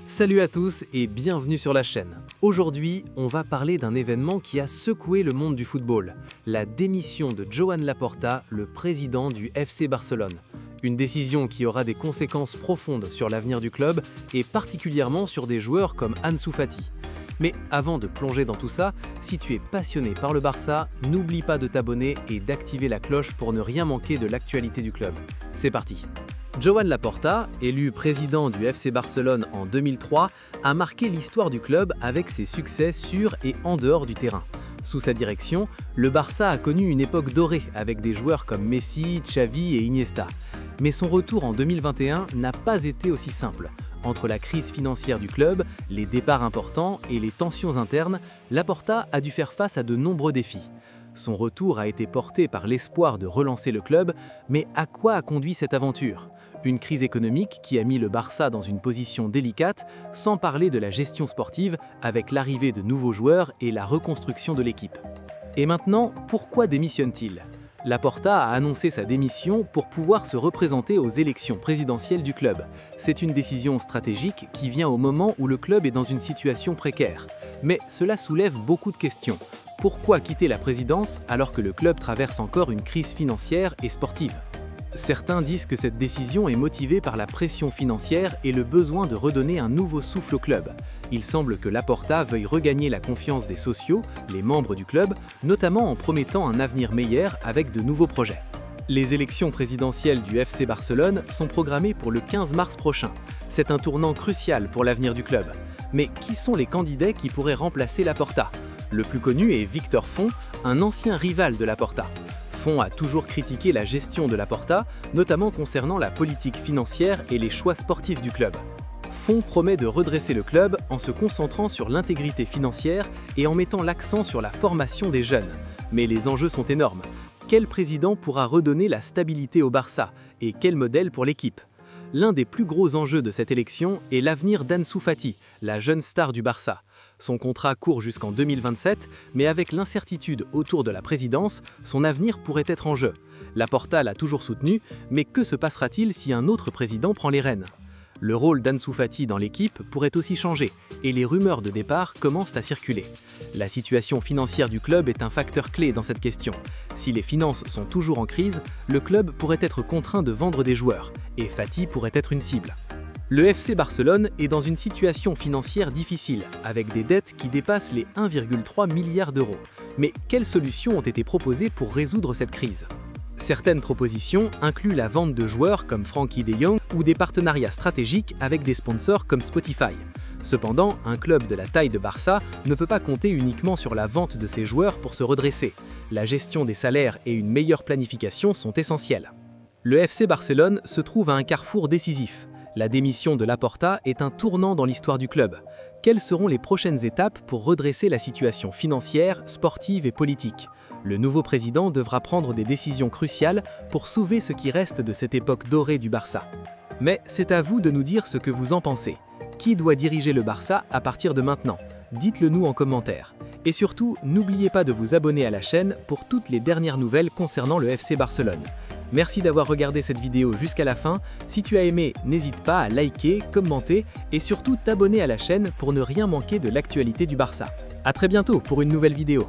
Salut à tous et bienvenue sur la chaîne. Aujourd'hui, on va parler d'un événement qui a secoué le monde du football, la démission de Joan Laporta, le président du FC Barcelone. Une décision qui aura des conséquences profondes sur l'avenir du club et particulièrement sur des joueurs comme Ansu Fati. Mais avant de plonger dans tout ça, si tu es passionné par le Barça, n'oublie pas de t'abonner et d'activer la cloche pour ne rien manquer de l'actualité du club. C'est parti! Joan Laporta, élu président du FC Barcelone en 2003, a marqué l'histoire du club avec ses succès sur et en dehors du terrain. Sous sa direction, le Barça a connu une époque dorée avec des joueurs comme Messi, Xavi et Iniesta. Mais son retour en 2021 n'a pas été aussi simple. Entre la crise financière du club, les départs importants et les tensions internes, Laporta a dû faire face à de nombreux défis. Son retour a été porté par l'espoir de relancer le club, mais à quoi a conduit cette aventure ? Une crise économique qui a mis le Barça dans une position délicate, sans parler de la gestion sportive avec l'arrivée de nouveaux joueurs et la reconstruction de l'équipe. Et maintenant, pourquoi démissionne-t-il ? Laporta a annoncé sa démission pour pouvoir se représenter aux élections présidentielles du club. C'est une décision stratégique qui vient au moment où le club est dans une situation précaire. Mais cela soulève beaucoup de questions. Pourquoi quitter la présidence alors que le club traverse encore une crise financière et sportive ? Certains disent que cette décision est motivée par la pression financière et le besoin de redonner un nouveau souffle au club. Il semble que Laporta veuille regagner la confiance des socios, les membres du club, notamment en promettant un avenir meilleur avec de nouveaux projets. Les élections présidentielles du FC Barcelone sont programmées pour le 15 mars prochain. C'est un tournant crucial pour l'avenir du club. Mais qui sont les candidats qui pourraient remplacer Laporta ? Le plus connu est Victor Font, un ancien rival de Laporta. Font a toujours critiqué la gestion de Laporta, notamment concernant la politique financière et les choix sportifs du club. Font promet de redresser le club en se concentrant sur l'intégrité financière et en mettant l'accent sur la formation des jeunes. Mais les enjeux sont énormes. Quel président pourra redonner la stabilité au Barça et quel modèle pour l'équipe ? L'un des plus gros enjeux de cette élection est l'avenir d'Ansu Fati, la jeune star du Barça. Son contrat court jusqu'en 2027, mais avec l'incertitude autour de la présidence, son avenir pourrait être en jeu. Laporta l'a toujours soutenu, mais que se passera-t-il si un autre président prend les rênes ? Le rôle d'Ansu Fati dans l'équipe pourrait aussi changer, et les rumeurs de départ commencent à circuler. La situation financière du club est un facteur clé dans cette question. Si les finances sont toujours en crise, le club pourrait être contraint de vendre des joueurs, et Fati pourrait être une cible. Le FC Barcelone est dans une situation financière difficile, avec des dettes qui dépassent les 1,3 milliard d'euros. Mais quelles solutions ont été proposées pour résoudre cette crise ? Certaines propositions incluent la vente de joueurs comme Frenkie de Jong ou des partenariats stratégiques avec des sponsors comme Spotify. Cependant, un club de la taille de Barça ne peut pas compter uniquement sur la vente de ses joueurs pour se redresser. La gestion des salaires et une meilleure planification sont essentielles. Le FC Barcelone se trouve à un carrefour décisif. La démission de Laporta est un tournant dans l'histoire du club. Quelles seront les prochaines étapes pour redresser la situation financière, sportive et politique ? Le nouveau président devra prendre des décisions cruciales pour sauver ce qui reste de cette époque dorée du Barça. Mais c'est à vous de nous dire ce que vous en pensez. Qui doit diriger le Barça à partir de maintenant ? Dites-le nous en commentaire. Et surtout, n'oubliez pas de vous abonner à la chaîne pour toutes les dernières nouvelles concernant le FC Barcelone. Merci d'avoir regardé cette vidéo jusqu'à la fin. Si tu as aimé, n'hésite pas à liker, commenter et surtout t'abonner à la chaîne pour ne rien manquer de l'actualité du Barça. À très bientôt pour une nouvelle vidéo.